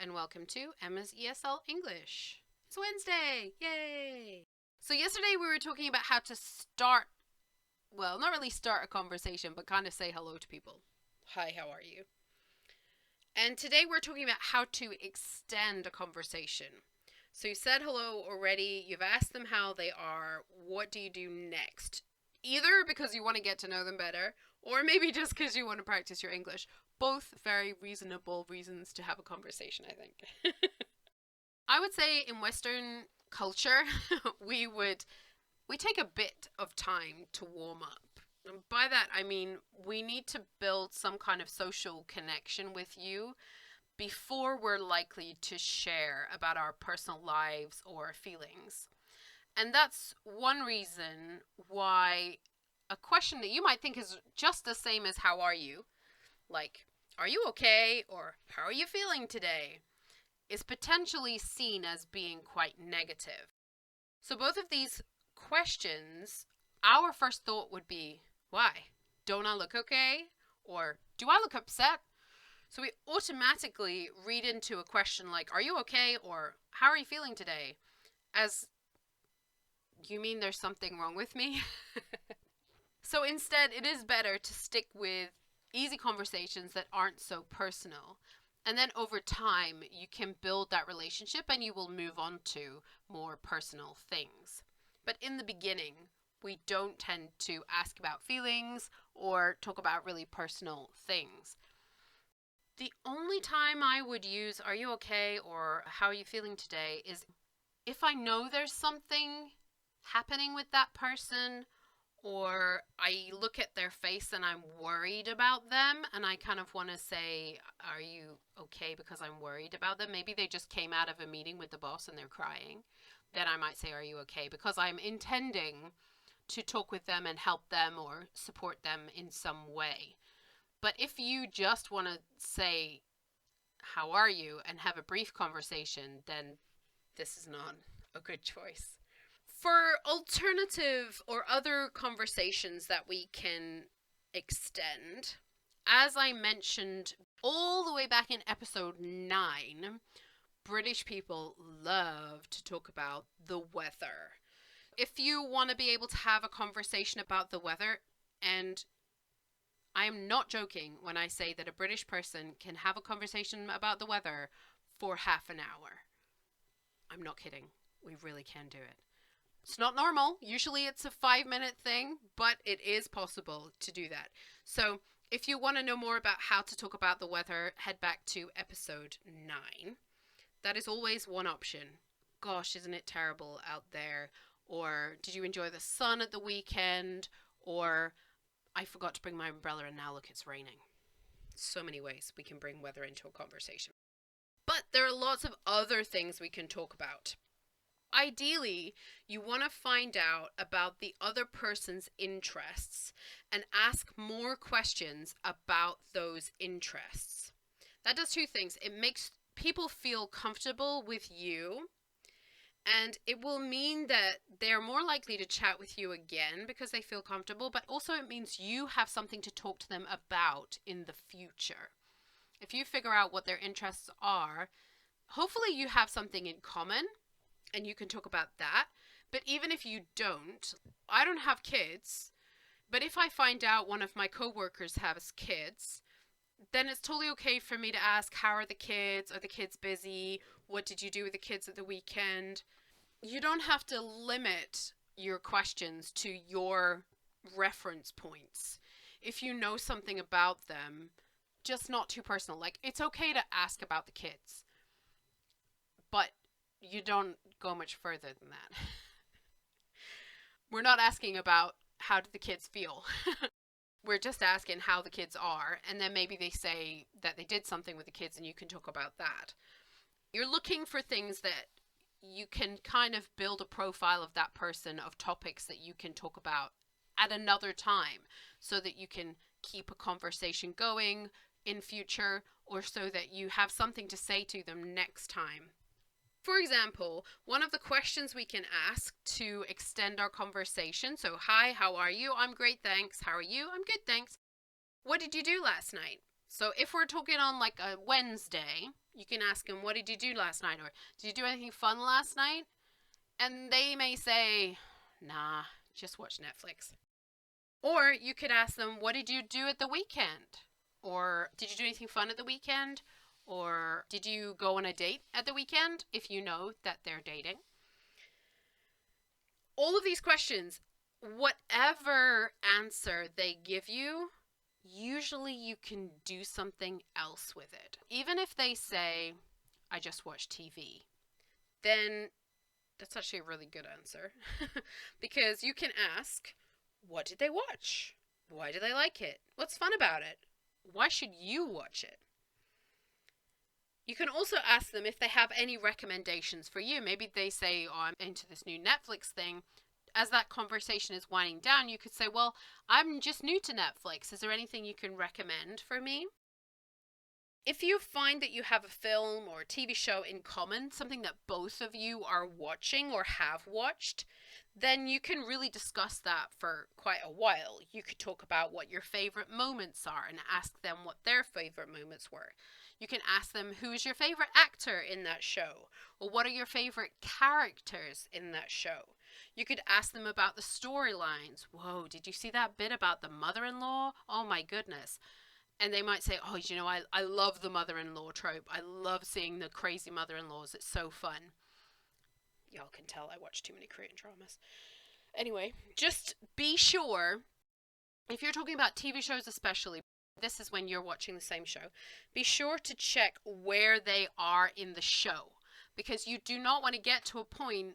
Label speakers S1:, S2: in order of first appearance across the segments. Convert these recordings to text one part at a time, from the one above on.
S1: and welcome to Emma's ESL English. It's Wednesday! Yay! So yesterday we were talking about how to start, well, not really start a conversation, but kind of say hello to people. Hi, how are you? And today we're talking about how to extend a conversation. So you said hello already, you've asked them how they are, what do you do next? Either because you want to get to know them better, or maybe just because you want to practice your English. Both very reasonable reasons to have a conversation, I think. I would say in Western culture, we take a bit of time to warm up. And by that, I mean we need to build some kind of social connection with you before we're likely to share about our personal lives or feelings. And that's one reason why a question that you might think is just the same as how are you, like, are you okay? Or how are you feeling today? Is potentially seen as being quite negative. So both of these questions, our first thought would be, why? Don't I look okay? Or do I look upset? So we automatically read into a question like, are you okay? Or how are you feeling today? As, you mean there's something wrong with me? So instead, it is better to stick with easy conversations that aren't so personal. And then over time, you can build that relationship and you will move on to more personal things. But in the beginning, we don't tend to ask about feelings or talk about really personal things. The only time I would use are you okay or how are you feeling today is if I know there's something happening with that person, or I look at their face and I'm worried about them and I kind of want to say, are you okay because I'm worried about them? Maybe they just came out of a meeting with the boss and they're crying. Then I might say, are you okay? Because I'm intending to talk with them and help them or support them in some way. But if you just want to say, how are you? And have a brief conversation, then this is not a good choice. For alternative or other conversations that we can extend, as I mentioned all the way back in episode 9, British people love to talk about the weather. If you want to be able to have a conversation about the weather, and I am not joking when I say that a British person can have a conversation about the weather for half an hour. I'm not kidding. We really can do it. It's not normal. Usually it's a 5-minute thing, but it is possible to do that. So if you want to know more about how to talk about the weather, head back to episode 9. That is always one option. Gosh, isn't it terrible out there? Or did you enjoy the sun at the weekend? Or I forgot to bring my umbrella and now look, it's raining. So many ways we can bring weather into a conversation. But there are lots of other things we can talk about. Ideally, you want to find out about the other person's interests and ask more questions about those interests. That does two things. It makes people feel comfortable with you, and it will mean that they're more likely to chat with you again because they feel comfortable, but also it means you have something to talk to them about in the future. If you figure out what their interests are, hopefully you have something in common and you can talk about that. But even if you don't, I don't have kids, but if I find out one of my coworkers has kids, then it's totally okay for me to ask, how are the kids? Are the kids busy? What did you do with the kids at the weekend? You don't have to limit your questions to your reference points. If you know something about them, just not too personal. Like, it's okay to ask about the kids, but you don't go much further than that. We're not asking about how do the kids feel. We're just asking how the kids are, and then maybe they say that they did something with the kids and you can talk about that. You're looking for things that you can kind of build a profile of that person, of topics that you can talk about at another time so that you can keep a conversation going in future, or so that you have something to say to them next time. For example, one of the questions we can ask to extend our conversation, so hi, how are you? I'm great, thanks. How are you? I'm good, thanks. What did you do last night? So if we're talking on like a Wednesday, You can ask them, what did you do last night? Or did you do anything fun last night? And they may say, nah, just watch Netflix. Or you could ask them, what did you do at the weekend? Or did you do anything fun at the weekend? Or did you go on a date at the weekend if you know that they're dating? All of these questions, whatever answer they give you, usually you can do something else with it. Even if they say, I just watch TV, then that's actually a really good answer. Because you can ask, what did they watch? Why do they like it? What's fun about it? Why should you watch it? You can also ask them if they have any recommendations for you. Maybe they say, oh, I'm into this new Netflix thing. As that conversation is winding down, you could say, well, I'm just new to Netflix. Is there anything you can recommend for me? If you find that you have a film or a TV show in common, something that both of you are watching or have watched, then you can really discuss that for quite a while. You could talk about what your favorite moments are and ask them what their favorite moments were. You can ask them, who's your favorite actor in that show? Or what are your favorite characters in that show? You could ask them about the storylines. Whoa, did you see that bit about the mother-in-law? Oh my goodness. And they might say, oh, you know, I love the mother-in-law trope. I love seeing the crazy mother-in-laws. It's so fun. Y'all can tell I watch too many Korean dramas. Anyway, just be sure, if you're talking about TV shows especially, this is when you're watching the same show, be sure to check where they are in the show. Because you do not want to get to a point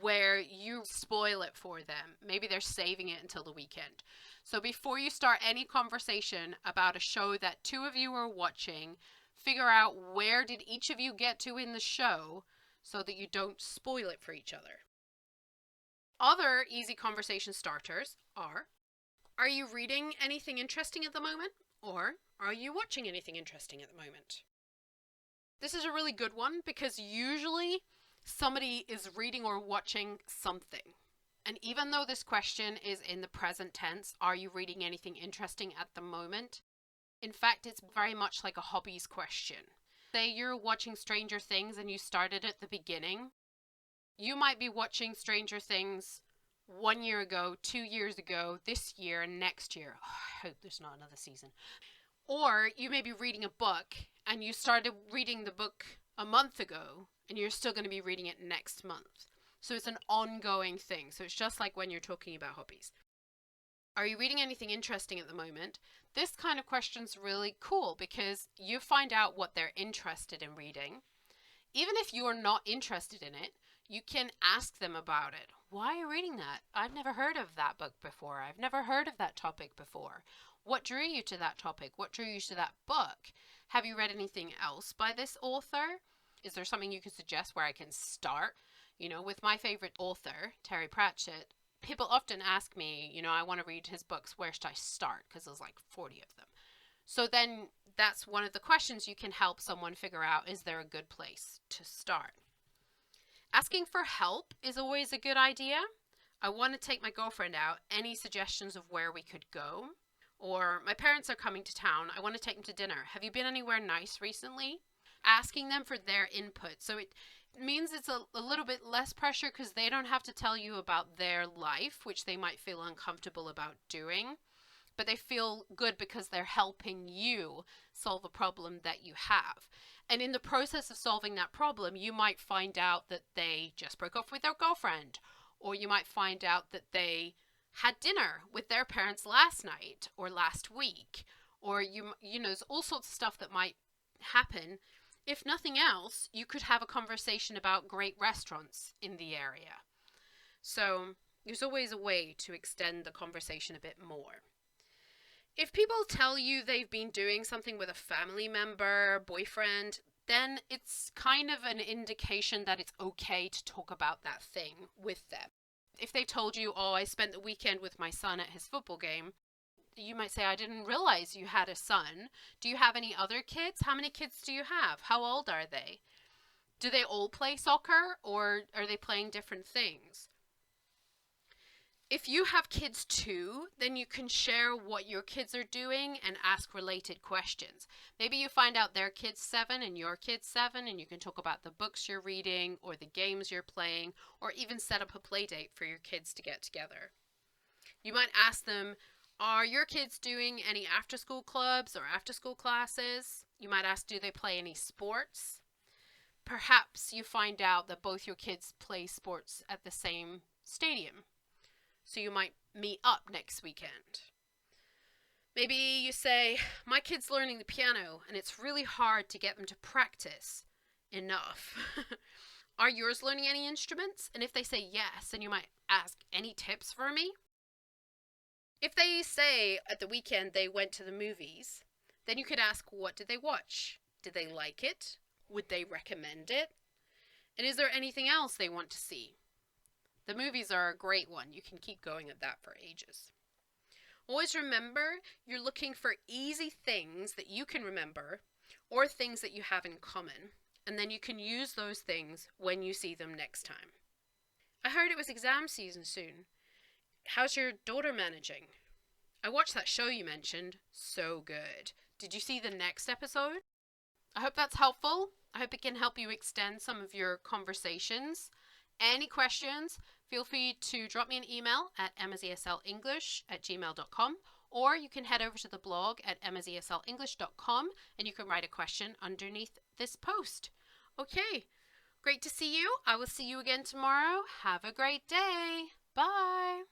S1: where you spoil it for them. Maybe they're saving it until the weekend. So before you start any conversation about a show that two of you are watching, figure out where did each of you get to in the show so that you don't spoil it for each other. Other easy conversation starters are you reading anything interesting at the moment? Or are you watching anything interesting at the moment? This is a really good one because usually somebody is reading or watching something. And even though this question is in the present tense, are you reading anything interesting at the moment? In fact, it's very much like a hobbies question. Say you're watching Stranger Things and you started at the beginning. You might be watching Stranger Things 1 year ago, 2 years ago, this year, and next year. Oh, I hope there's not another season. Or you may be reading a book and you started reading the book a month ago and you're still going to be reading it next month. So it's an ongoing thing. So it's just like when you're talking about hobbies. Are you reading anything interesting at the moment? This kind of question's really cool because you find out what they're interested in reading. Even if you're not interested in it, you can ask them about it. Why are you reading that? I've never heard of that book before. I've never heard of that topic before. What drew you to that topic? What drew you to that book? Have you read anything else by this author? Is there something you could suggest where I can start? You know, with my favorite author, Terry Pratchett, people often ask me, you know, I want to read his books. Where should I start? Because there's like 40 of them. So then that's one of the questions you can help someone figure out. Is there a good place to start? Asking for help is always a good idea. I want to take my girlfriend out. Any suggestions of where we could go? Or my parents are coming to town. I want to take them to dinner. Have you been anywhere nice recently? Asking them for their input. So it means it's a little bit less pressure because they don't have to tell you about their life, which they might feel uncomfortable about doing. But they feel good because they're helping you solve a problem that you have. And in the process of solving that problem, you might find out that they just broke up with their girlfriend, or you might find out that they had dinner with their parents last night or last week, or you know, there's all sorts of stuff that might happen. If nothing else, you could have a conversation about great restaurants in the area. So there's always a way to extend the conversation a bit more. If people tell you they've been doing something with a family member, boyfriend, then it's kind of an indication that it's okay to talk about that thing with them. If they told you, oh, I spent the weekend with my son at his football game, you might say, I didn't realize you had a son. Do you have any other kids? How many kids do you have? How old are they? Do they all play soccer or are they playing different things? If you have kids too, then you can share what your kids are doing and ask related questions. Maybe you find out their kid's 7 and your kid's 7, and you can talk about the books you're reading or the games you're playing, or even set up a play date for your kids to get together. You might ask them, are your kids doing any after school clubs or after school classes? You might ask, do they play any sports? Perhaps you find out that both your kids play sports at the same stadium. So you might meet up next weekend. Maybe you say, my kid's learning the piano and it's really hard to get them to practice enough. Are yours learning any instruments? And if they say yes, then you might ask, any tips for me? If they say at the weekend they went to the movies, then you could ask, what did they watch? Did they like it? Would they recommend it? And is there anything else they want to see? The movies are a great one. You can keep going at that for ages. Always remember, you're looking for easy things that you can remember or things that you have in common, and then you can use those things when you see them next time. I heard it was exam season soon. How's your daughter managing? I watched that show you mentioned. So good. Did you see the next episode? I hope that's helpful. I hope it can help you extend some of your conversations. Any questions, feel free to drop me an email at emmaseslenglish@gmail.com, or you can head over to the blog at emmaseslenglish.com and you can write a question underneath this post. Okay, great to see you. I will see you again tomorrow. Have a great day. Bye.